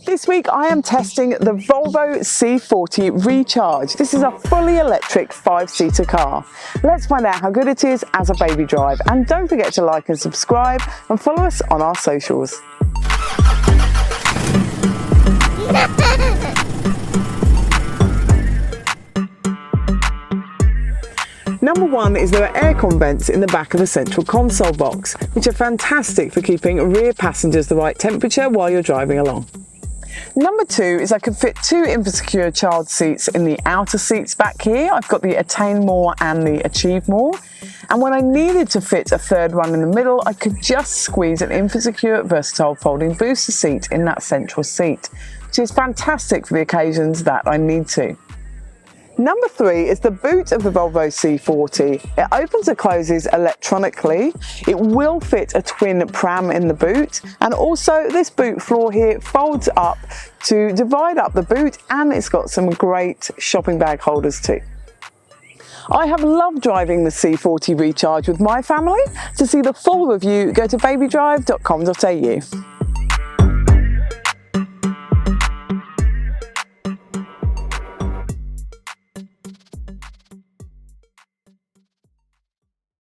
This week I am testing the Volvo C40 Recharge. This is a fully electric 5-seater car. Let's find out how good it is as a baby drive, and don't forget to like and subscribe and follow us on our socials. Number one is there are aircon vents in the back of the central console box, which are fantastic for keeping rear passengers the right temperature while you're driving along. Number two is I can fit 2 infant-secure child seats in the outer seats back here. I've got the Attain More and the Achieve More. And when I needed to fit a third one in the middle, I could just squeeze an infant-secure versatile folding booster seat in that central seat, which is fantastic for the occasions that I need to. Number three is the boot of the Volvo C40. It opens and closes electronically. It will fit a twin pram in the boot, and also this boot floor here folds up to divide up the boot, and it's got some great shopping bag holders too. I have loved driving the C40 Recharge with my family. To see the full review, go to BabyDrive.com.au.